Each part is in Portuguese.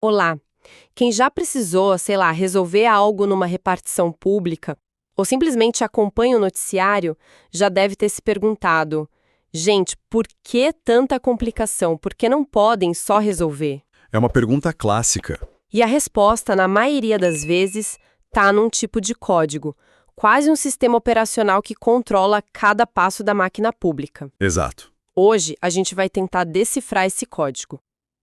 Olá! Quem já precisou, sei lá, resolver algo numa repartição pública ou simplesmente acompanha o noticiário, já deve ter se perguntado: gente, por que tanta complicação? Por que não podem só resolver? É uma pergunta clássica. E a resposta, na maioria das vezes, está num tipo de código, quase um sistema operacional que controla cada passo da máquina pública. Exato. Hoje, a gente vai tentar decifrar esse código.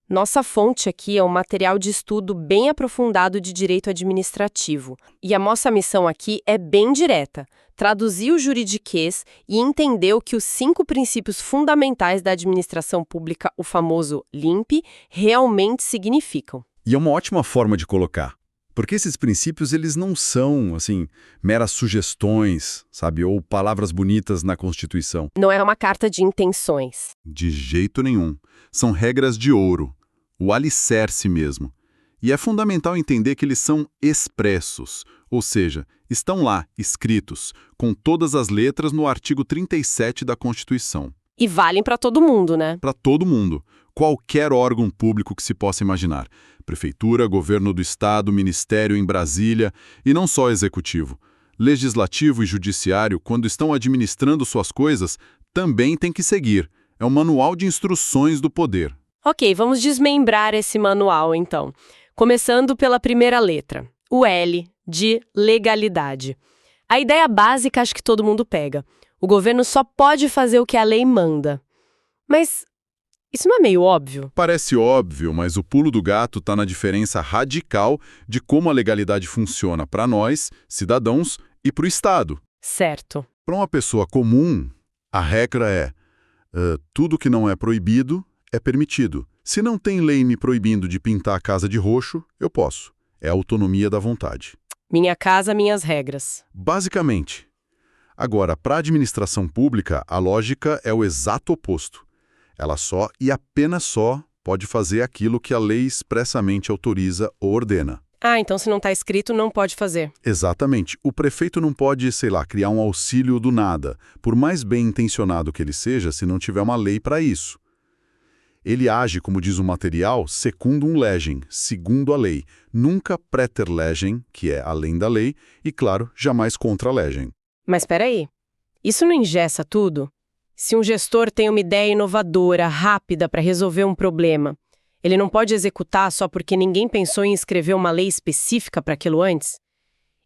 Nossa fonte aqui é um material de estudo bem aprofundado de direito administrativo. E a nossa missão aqui é bem direta: traduzir o juridiquês e entender o que os 5 princípios fundamentais da administração pública, o famoso LIMP, realmente significam. E é uma ótima forma de colocar. Porque esses princípios, eles não são, meras sugestões, sabe? Ou palavras bonitas na Constituição. Não é uma carta de intenções. De jeito nenhum. São regras de ouro. O alicerce mesmo. E é fundamental entender que eles são expressos, ou seja, estão lá, escritos, com todas as letras no artigo 37 da Constituição. E valem para todo mundo, né? Para todo mundo. Qualquer órgão público que se possa imaginar. Prefeitura, governo do estado, ministério em Brasília, e não só executivo. Legislativo e judiciário, quando estão administrando suas coisas, também tem que seguir. É um manual de instruções do poder. Ok, vamos desmembrar esse manual, então. Começando pela primeira letra, o L, de legalidade. A ideia básica acho que todo mundo pega. O governo só pode fazer o que a lei manda. Mas isso não é meio óbvio? Parece óbvio, mas o pulo do gato está na diferença radical de como a legalidade funciona para nós, cidadãos, e para o Estado. Certo. Para uma pessoa comum, a regra é tudo que não é proibido é permitido. Se não tem lei me proibindo de pintar a casa de roxo, eu posso. É a autonomia da vontade. Minha casa, minhas regras. Basicamente. Agora, para a administração pública, a lógica é o exato oposto. Ela só e apenas só pode fazer aquilo que a lei expressamente autoriza ou ordena. Ah, então se não está escrito, não pode fazer. Exatamente. O prefeito não pode, criar um auxílio do nada, por mais bem intencionado que ele seja, se não tiver uma lei para isso. Ele age, como diz o material, secundum legem, segundo a lei, nunca praeter legem, que é além da lei, e, claro, jamais contra legem. Mas espera aí, isso não engessa tudo? Se um gestor tem uma ideia inovadora, rápida para resolver um problema, ele não pode executar só porque ninguém pensou em escrever uma lei específica para aquilo antes?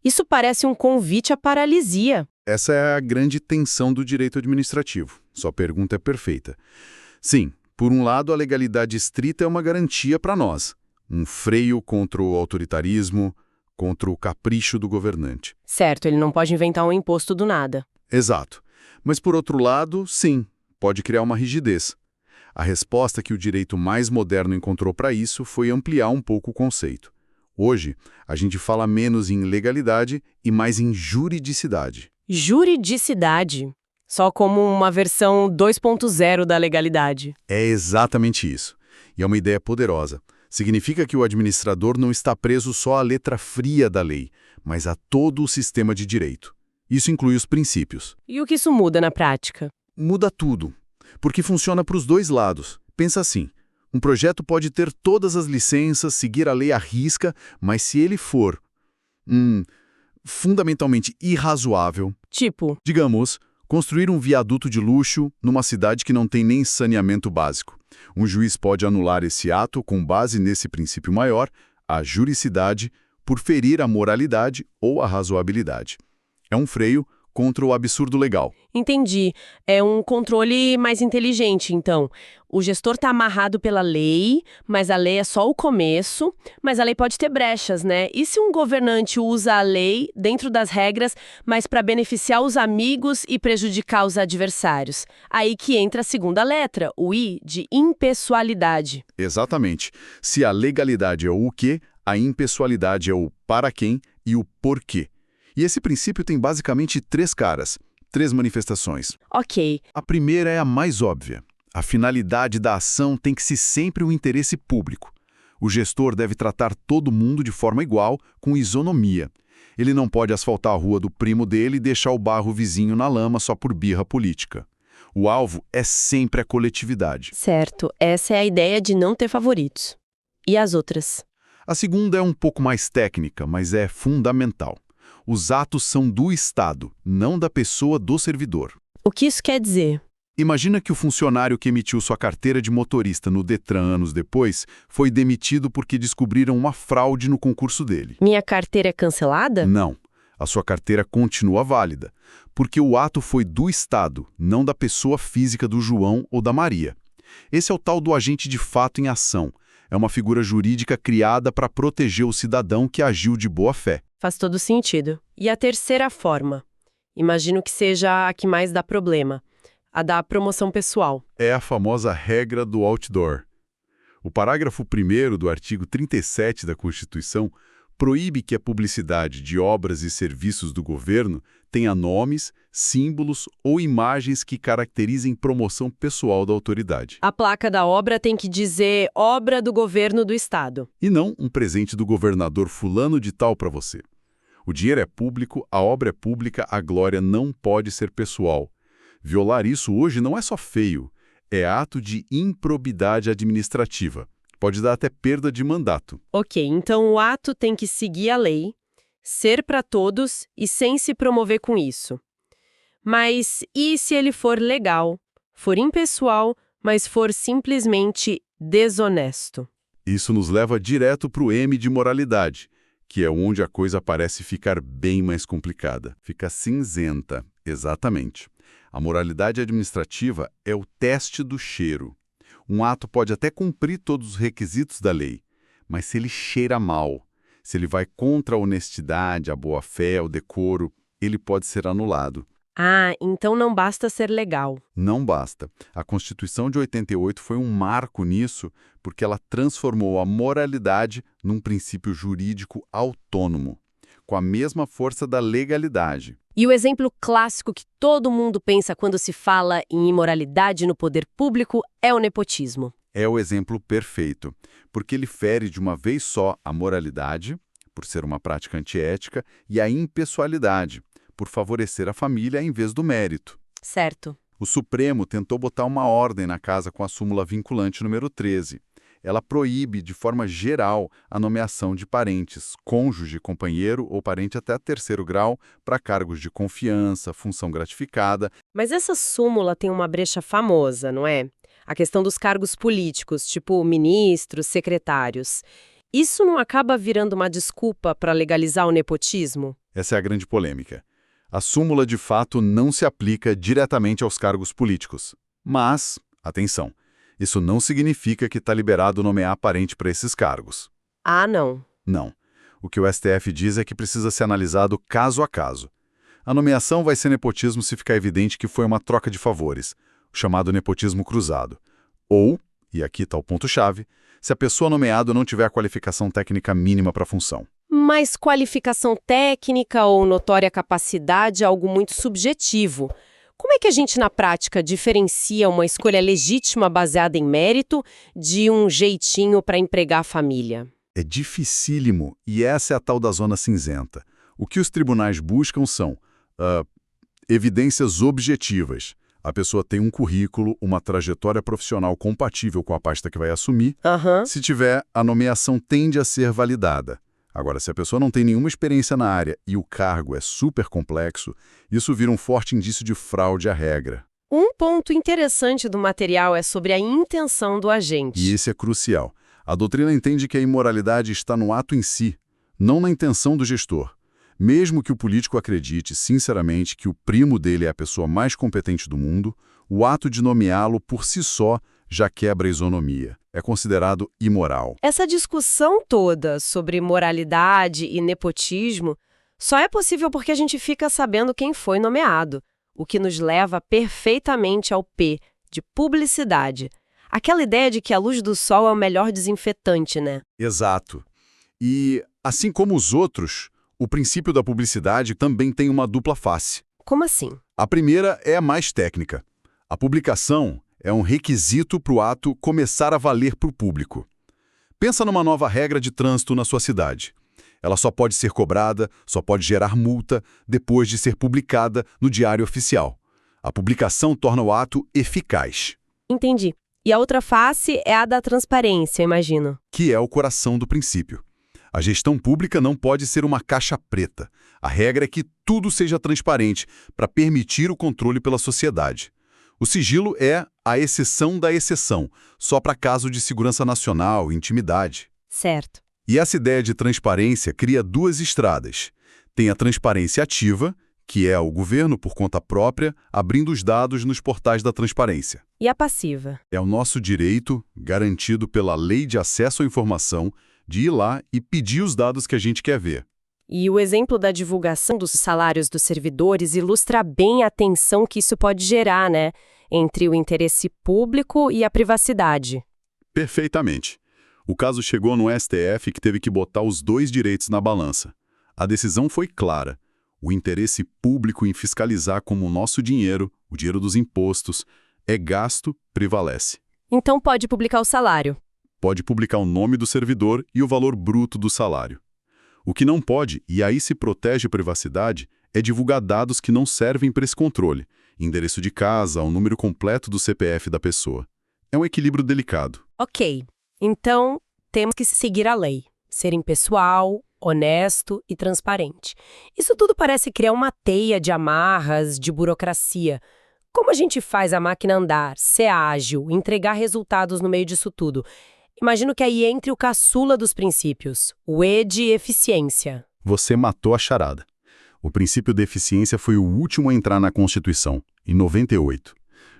Isso parece um convite à paralisia. Essa é a grande tensão do direito administrativo. Sua pergunta é perfeita. Sim, por um lado, a legalidade estrita é uma garantia para nós. Um freio contra o autoritarismo, contra o capricho do governante. Certo, ele não pode inventar um imposto do nada. Exato. Mas, por outro lado, sim, pode criar uma rigidez. A resposta que o direito mais moderno encontrou para isso foi ampliar um pouco o conceito. Hoje, a gente fala menos em legalidade e mais em juridicidade. Juridicidade. Só como uma versão 2.0 da legalidade. É exatamente isso. E é uma ideia poderosa. Significa que o administrador não está preso só à letra fria da lei, mas a todo o sistema de direito. Isso inclui os princípios. E o que isso muda na prática? Muda tudo, porque funciona para os dois lados. Pensa assim, um projeto pode ter todas as licenças, seguir a lei à risca, mas se ele for fundamentalmente irrazoável, Tipo, digamos, construir um viaduto de luxo numa cidade que não tem nem saneamento básico. Um juiz pode anular esse ato com base nesse princípio maior, a juridicidade, por ferir a moralidade ou a razoabilidade. É um freio contra o absurdo legal. entendi. É um controle mais inteligente, então. O gestor está amarrado pela lei, mas a lei é só o começo, mas a lei pode ter brechas, né? E se um governante usa a lei dentro das regras, mas para beneficiar os amigos e prejudicar os adversários? Aí que entra a segunda letra, o I, de impessoalidade. Exatamente. Se a legalidade é o quê, a impessoalidade é o para quem e o porquê. E esse princípio tem basicamente 3 caras, 3 manifestações. Ok, A primeira é a mais óbvia. A finalidade da ação tem que ser sempre o interesse público. O gestor deve tratar todo mundo de forma igual, com isonomia. Ele não pode asfaltar a rua do primo dele e deixar o bairro vizinho na lama só por birra política. O alvo é sempre a coletividade. certo. Essa é a ideia de não ter favoritos. E as outras? A segunda é um pouco mais técnica, mas é fundamental. Os atos são do Estado, não da pessoa do servidor. O que isso quer dizer? Imagina que o funcionário que emitiu sua carteira de motorista no Detran anos depois foi demitido porque descobriram uma fraude no concurso dele. Minha carteira é cancelada? Não, a sua carteira continua válida, porque o ato foi do Estado, não da pessoa física do João ou da Maria. Esse é o tal do agente de fato em ação. É uma figura jurídica criada para proteger o cidadão que agiu de boa fé. Faz todo sentido. E a terceira forma? Imagino que seja a que mais dá problema. A da promoção pessoal. É a famosa regra do outdoor. O parágrafo 1º do artigo 37 da Constituição proíbe que a publicidade de obras e serviços do governo tenha nomes, símbolos ou imagens que caracterizem promoção pessoal da autoridade. A placa da obra tem que dizer obra do governo do estado. E não um presente do governador fulano de tal para você. O dinheiro é público, a obra é pública, a glória não pode ser pessoal. Violar isso hoje não é só feio, é ato de improbidade administrativa. Pode dar até perda de mandato. Ok, então o ato tem que seguir a lei, ser para todos e sem se promover com isso. Mas e se ele for legal, for impessoal, mas for simplesmente desonesto? Isso nos leva direto para o M de moralidade, que é onde a coisa parece ficar bem mais complicada. Fica cinzenta, exatamente. A moralidade administrativa é o teste do cheiro. Um ato pode até cumprir todos os requisitos da lei, mas se ele cheira mal, se ele vai contra a honestidade, a boa-fé, o decoro, ele pode ser anulado. Ah, então não basta ser legal. Não basta. A Constituição de 88 foi um marco nisso, porque ela transformou a moralidade num princípio jurídico autônomo, com a mesma força da legalidade. E o exemplo clássico que todo mundo pensa quando se fala em imoralidade no poder público é o nepotismo. É o exemplo perfeito, porque ele fere de uma vez só a moralidade, por ser uma prática antiética, e a impessoalidade, por favorecer a família em vez do mérito. Certo. O Supremo tentou botar uma ordem na casa com a súmula vinculante número 13. Ela proíbe, de forma geral, a nomeação de parentes, cônjuge, companheiro ou parente até 3º grau, para cargos de confiança, função gratificada. Mas essa súmula tem uma brecha famosa, não é? A questão dos cargos políticos, tipo ministros, secretários. Isso não acaba virando uma desculpa para legalizar o nepotismo? Essa é a grande polêmica. A súmula, de fato, não se aplica diretamente aos cargos políticos. Mas, atenção, isso não significa que está liberado nomear parente para esses cargos. Ah, não. Não. O que o STF diz é que precisa ser analisado caso a caso. A nomeação vai ser nepotismo se ficar evidente que foi uma troca de favores, o chamado nepotismo cruzado. Ou, e aqui está o ponto-chave, se a pessoa nomeada não tiver a qualificação técnica mínima para a função. Mas qualificação técnica ou notória capacidade é algo muito subjetivo. Como é que a gente, na prática, diferencia uma escolha legítima baseada em mérito de um jeitinho para empregar a família? É dificílimo, e essa é a tal da zona cinzenta. O que os tribunais buscam são evidências objetivas. A pessoa tem um currículo, uma trajetória profissional compatível com a pasta que vai assumir. Se tiver, a nomeação tende a ser validada. Agora, se a pessoa não tem nenhuma experiência na área e o cargo é super complexo, isso vira um forte indício de fraude à regra. Um ponto interessante do material é sobre a intenção do agente. E esse é crucial. A doutrina entende que a imoralidade está no ato em si, não na intenção do gestor. Mesmo que o político acredite, sinceramente, que o primo dele é a pessoa mais competente do mundo, o ato de nomeá-lo por si só já quebra a isonomia. É considerado imoral. Essa discussão toda sobre moralidade e nepotismo só é possível porque a gente fica sabendo quem foi nomeado, o que nos leva perfeitamente ao P, de publicidade. Aquela ideia de que a luz do sol é o melhor desinfetante, né? Exato. E, assim como os outros, o princípio da publicidade também tem uma dupla face. Como assim? A primeira é a mais técnica. A publicação é um requisito para o ato começar a valer para o público. Pensa numa nova regra de trânsito na sua cidade. Ela só pode ser cobrada, só pode gerar multa, depois de ser publicada no Diário Oficial. A publicação torna o ato eficaz. Entendi. E a outra face é a da transparência, imagino. Que é o coração do princípio. A gestão pública não pode ser uma caixa preta. A regra é que tudo seja transparente para permitir o controle pela sociedade. O sigilo é a exceção da exceção, só para caso de segurança nacional, intimidade. Certo. E essa ideia de transparência cria duas estradas. Tem a transparência ativa, que é o governo, por conta própria, abrindo os dados nos portais da transparência. E a passiva? É o nosso direito, garantido pela Lei de Acesso à Informação, de ir lá e pedir os dados que a gente quer ver. E o exemplo da divulgação dos salários dos servidores ilustra bem a tensão que isso pode gerar, né? Entre o interesse público e a privacidade. Perfeitamente. O caso chegou no STF, que teve que botar os dois direitos na balança. A decisão foi clara. O interesse público em fiscalizar como o nosso dinheiro, o dinheiro dos impostos, é gasto, prevalece. Então pode publicar o salário. Pode publicar o nome do servidor e o valor bruto do salário. O que não pode, e aí se protege a privacidade, é divulgar dados que não servem para esse controle. Endereço de casa, o número completo do CPF da pessoa. É um equilíbrio delicado. Ok. Então, temos que seguir a lei. Ser impessoal, honesto e transparente. Isso tudo parece criar uma teia de amarras, de burocracia. Como a gente faz a máquina andar, ser ágil, entregar resultados no meio disso tudo? Imagino que aí entre o caçula dos princípios, o E de eficiência. Você matou a charada. O princípio de eficiência foi o último a entrar na Constituição, em 98.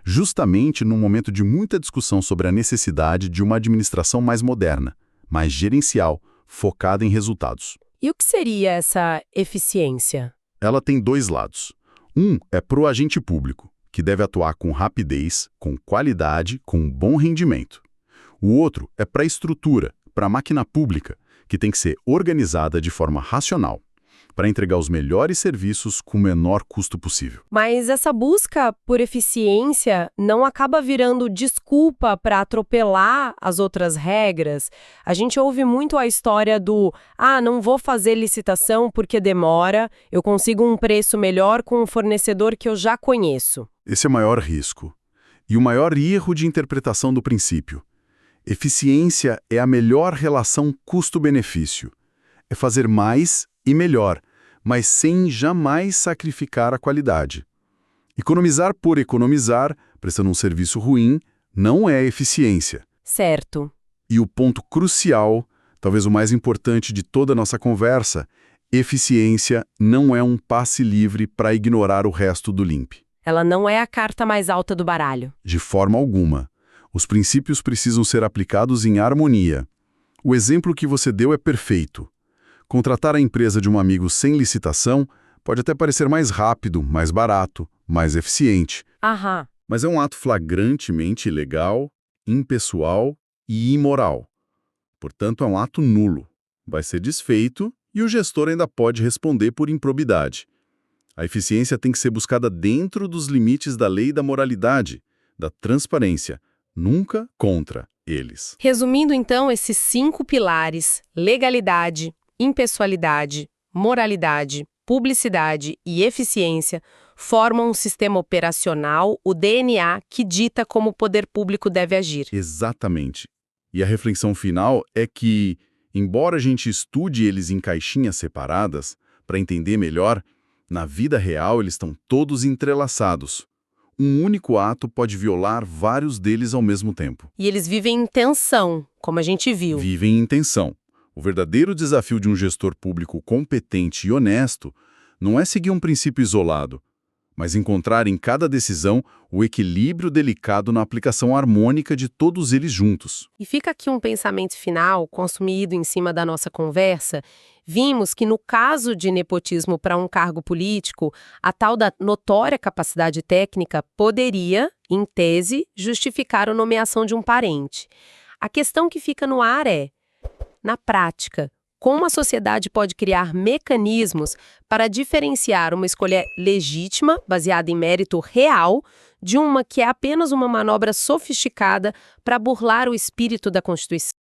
Justamente num momento de muita discussão sobre a necessidade de uma administração mais moderna, mais gerencial, focada em resultados. E o que seria essa eficiência? Ela tem dois lados. Um é para o agente público, que deve atuar com rapidez, com qualidade, com bom rendimento. O outro é para a estrutura, para a máquina pública, que tem que ser organizada de forma racional, para entregar os melhores serviços com o menor custo possível. Mas essa busca por eficiência não acaba virando desculpa para atropelar as outras regras? A gente ouve muito a história do não vou fazer licitação porque demora, eu consigo um preço melhor com um fornecedor que eu já conheço. Esse é o maior risco. E o maior erro de interpretação do princípio. Eficiência é a melhor relação custo-benefício. É fazer mais e melhor, mas sem jamais sacrificar a qualidade. Economizar por economizar, prestando um serviço ruim, não é eficiência. Certo. E o ponto crucial, talvez o mais importante de toda a nossa conversa, eficiência não é um passe livre para ignorar o resto do LIMP. Ela não é a carta mais alta do baralho. De forma alguma. Os princípios precisam ser aplicados em harmonia. O exemplo que você deu é perfeito. Contratar a empresa de um amigo sem licitação pode até parecer mais rápido, mais barato, mais eficiente. Aham. Mas é um ato flagrantemente ilegal, impessoal e imoral. Portanto, é um ato nulo. Vai ser desfeito e o gestor ainda pode responder por improbidade. A eficiência tem que ser buscada dentro dos limites da lei e da moralidade, da transparência, nunca contra eles. Resumindo, então, esses 5 pilares: legalidade, impessoalidade, moralidade, publicidade e eficiência formam um sistema operacional, o DNA, que dita como o poder público deve agir. Exatamente. E a reflexão final é que, embora a gente estude eles em caixinhas separadas, para entender melhor, na vida real eles estão todos entrelaçados. Um único ato pode violar vários deles ao mesmo tempo. E eles vivem em tensão, como a gente viu. Vivem em tensão. O verdadeiro desafio de um gestor público competente e honesto não é seguir um princípio isolado, mas encontrar em cada decisão o equilíbrio delicado na aplicação harmônica de todos eles juntos. E fica aqui um pensamento final, consumido em cima da nossa conversa. Vimos que no caso de nepotismo para um cargo político, a tal da notória capacidade técnica poderia, em tese, justificar a nomeação de um parente. A questão que fica no ar é, na prática, como a sociedade pode criar mecanismos para diferenciar uma escolha legítima, baseada em mérito real, de uma que é apenas uma manobra sofisticada para burlar o espírito da Constituição?